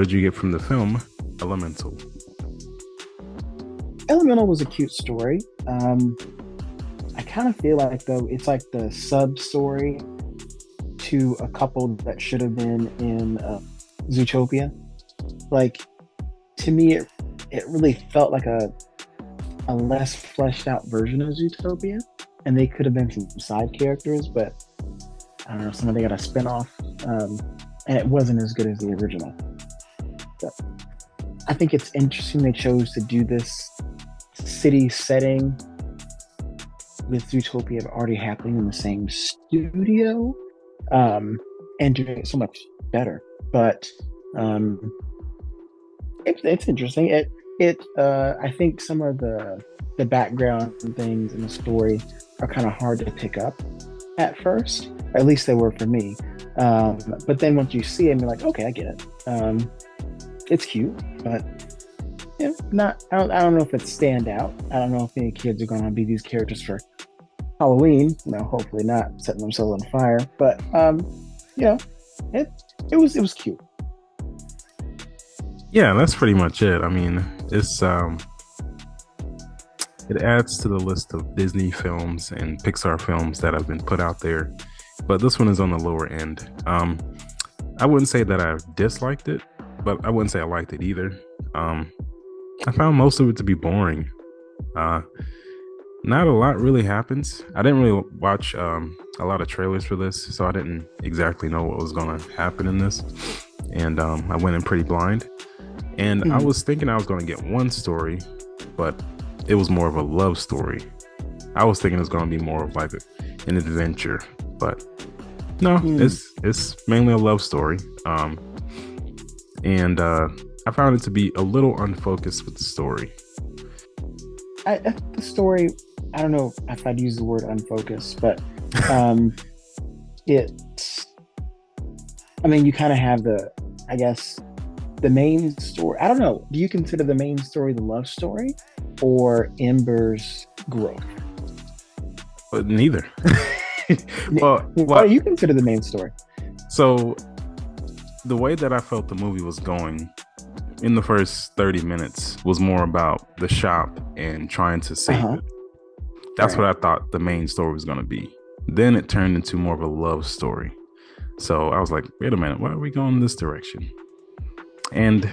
what did you get from the film Elemental? Elemental was a cute story. I kind of feel like though it's like the sub story to a couple that should have been in Zootopia. Like to me, it really felt like a less fleshed out version of Zootopia, and they could have been some side characters, but I don't know, some of they got a spinoff, and it wasn't as good as the original. So I think it's interesting they chose to do this city setting with Zootopia already happening in the same studio, and doing it so much better. But it's interesting. I think some of the background and things in the story are kind of hard to pick up at first. At least they were for me. But then once you see it, you're like, okay, I get it. It's cute, but yeah, not. I don't know if it's standout. I don't know if any kids are going to be these characters for Halloween. No, hopefully not setting themselves on fire. But you know, it was cute. Yeah, that's pretty much it. I mean, it's it adds to the list of Disney films and Pixar films that have been put out there, but this one is on the lower end. I wouldn't say that I disliked it, but I wouldn't say I liked it either. I found most of it to be boring. Not a lot really happens. I didn't really watch a lot of trailers for this, so I didn't exactly know what was going to happen in this, and I went in pretty blind. And I was thinking I was going to get one story, but it was more of a love story. I was thinking it was going to be more of like an adventure, but no, it's mainly a love story. And I found it to be a little unfocused with the story. The story, I don't know if I'd use the word unfocused, but I mean, you kind of have the main story. I don't know. Do you consider the main story the love story or Ember's growth? But neither. What do you consider the main story? So the way that I felt the movie was going in the first 30 minutes was more about the shop and trying to save it. That's what I thought the main story was going to be. Then it turned into more of a love story. So I was like, wait a minute, why are we going this direction? And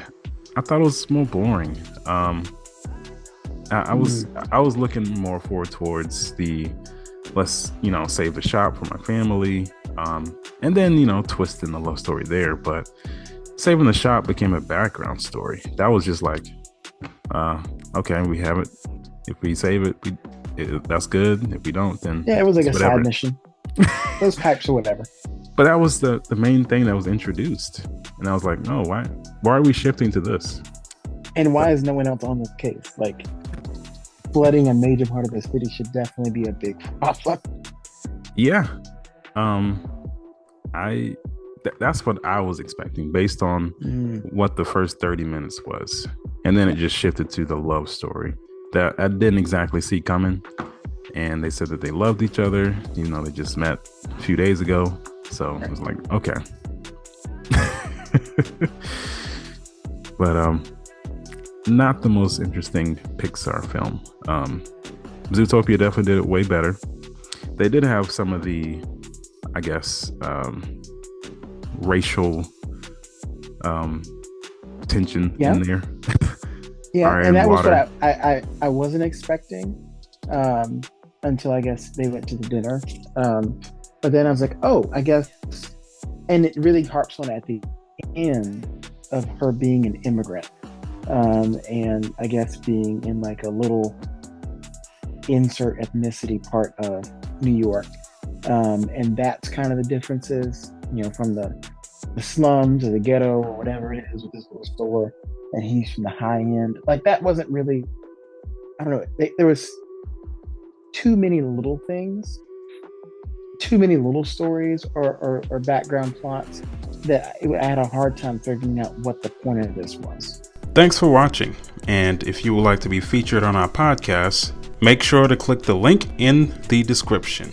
I thought it was more boring. I was looking more forward towards the let's save the shop for my family, and then twisting the love story there. But saving the shop became a background story. That was just like, okay, we have it. If we save it, that's good. If we don't, then yeah, it was like a whatever. Side mission. Those packs or whatever. But that was the main thing that was introduced, and I was like, no, why are we shifting to this? And why is no one else on this case? Like, flooding a major part of the city should definitely be a big problem. Yeah, that's what I was expecting based on what the first 30 minutes was, and then it just shifted to the love story that I didn't exactly see coming. And they said that they loved each other. They just met a few days ago. So I was like, okay. But not the most interesting Pixar film. Zootopia definitely did it way better. They did have some of the, I guess, racial tension in there. Yeah, and that was what I wasn't expecting. Until I guess they went to the dinner. But then I was like, oh, I guess, and it really harps on at the end of her being an immigrant, and I guess being in like a little insert ethnicity part of New York, and that's kind of the differences, from the slums or the ghetto or whatever it is with this little store, and he's from the high end. Like that wasn't really, I don't know. There was too many little things, too many little stories or background plots that I had a hard time figuring out what the point of this was. Thanks for watching. And if you would like to be featured on our podcast, make sure to click the link in the description.